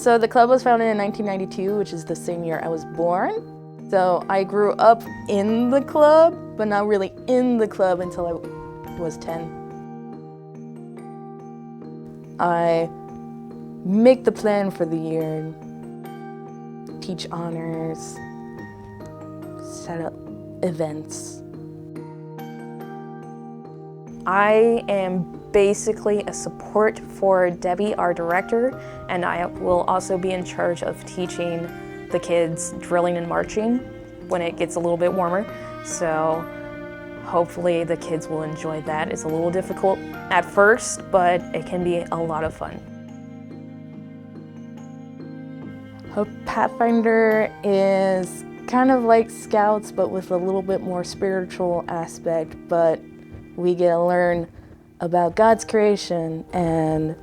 So the club was founded in 1992, which is the same year I was born. So I grew up in the club, but not really in the club until I was 10. I make the plan for the year, teach honors, set up events. I am basically a support for Debbie, our director, and I will also be in charge of teaching the kids drilling and marching when it gets a little bit warmer. So hopefully the kids will enjoy that. It's a little difficult at first, but it can be a lot of fun. A Pathfinder is kind of like Scouts, but with a little bit more spiritual aspect, but we get to learn about God's creation and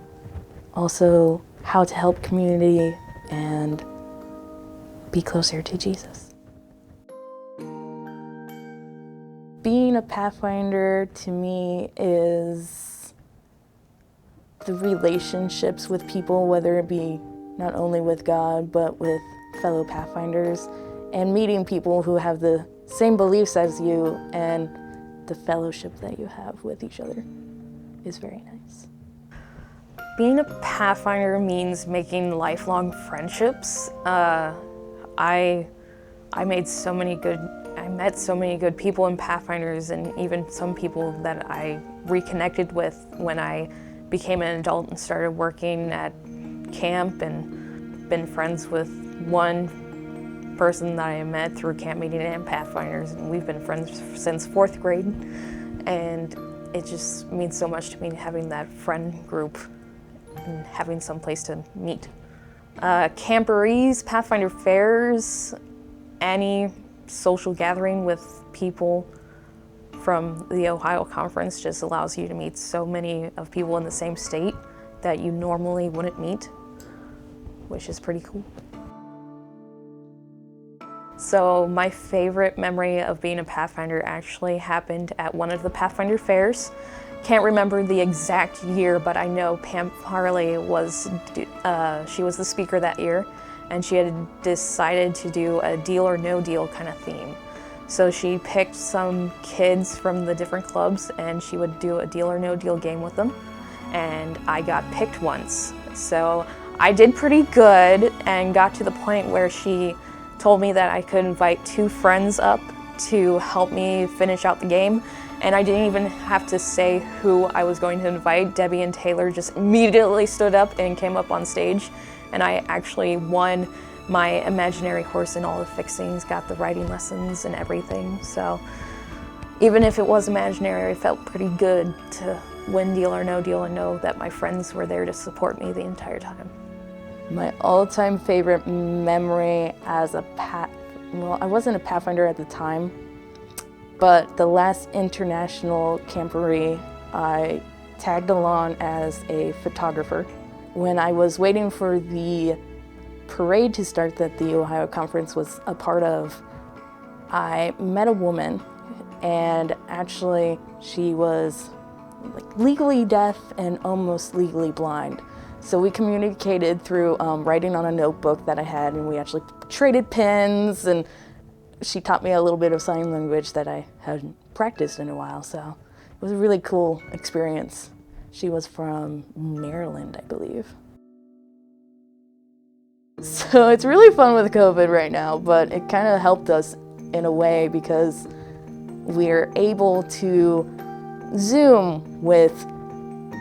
also how to help community and be closer to Jesus. Being a Pathfinder to me is the relationships with people, whether it be not only with God, but with fellow Pathfinders, and meeting people who have the same beliefs as you, and the fellowship that you have with each other is very nice. Being a Pathfinder means making lifelong friendships. I met so many good people in Pathfinders, and even some people that I reconnected with when I became an adult and started working at camp, and been friends with one person that I met through camp meeting and Pathfinders, and we've been friends since 4th grade, and it just means so much to me having that friend group and having some place to meet. Camporees, Pathfinder fairs, any social gathering with people from the Ohio Conference just allows you to meet so many of people in the same state that you normally wouldn't meet, which is pretty cool. So my favorite memory of being a Pathfinder actually happened at one of the Pathfinder fairs. Can't remember the exact year, but I know Pam Harley she was the speaker that year, and she had decided to do a deal or no deal kind of theme. So she picked some kids from the different clubs, and she would do a deal or no deal game with them, and I got picked once. So I did pretty good and got to the point where she told me that I could invite 2 friends up to help me finish out the game, and I didn't even have to say who I was going to invite. Debbie and Taylor just immediately stood up and came up on stage, and I actually won my imaginary horse and all the fixings, got the riding lessons and everything. So even if it was imaginary, it felt pretty good to win Deal or No Deal and know that my friends were there to support me the entire time. My all-time favorite memory as a well, I wasn't a Pathfinder at the time, but the last international camporee, I tagged along as a photographer. When I was waiting for the parade to start that the Ohio Conference was a part of, I met a woman, and actually she was like legally deaf and almost legally blind. So we communicated through writing on a notebook that I had, and we actually traded pens, and she taught me a little bit of sign language that I hadn't practiced in a while, so it was a really cool experience. She was from Maryland, I believe. So it's really fun with COVID right now, but it kind of helped us in a way because we're able to Zoom with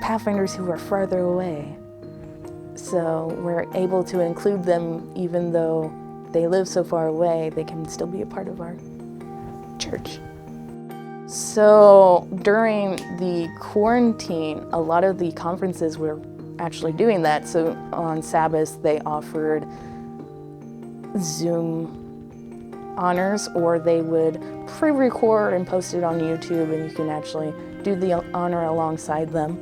Pathfinders who are farther away. So we're able to include them even though they live so far away, they can still be a part of our church. So during the quarantine, a lot of the conferences were actually doing that. So on Sabbath, they offered Zoom honors, or they would pre-record and post it on YouTube, and you can actually do the honor alongside them.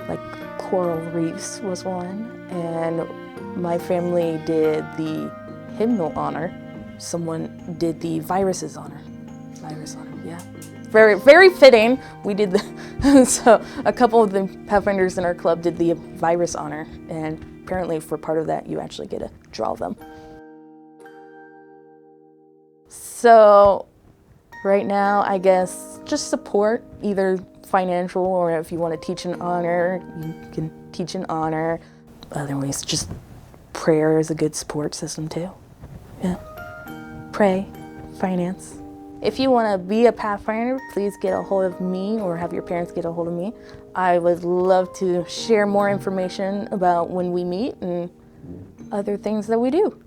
Like coral reefs was one, and my family did the hymnal honor. Someone did the viruses honor. Virus honor, yeah. Very, very fitting. We did the, so a couple of the Pathfinders in our club did the virus honor, and apparently for part of that, you actually get to draw them. So right now, I guess just support, either financial or if you want to teach in honor, you can teach in honor. Otherwise, just prayer is a good support system too. Yeah. Pray, finance. If you want to be a Pathfinder, please get a hold of me or have your parents get a hold of me. I would love to share more information about when we meet and other things that we do.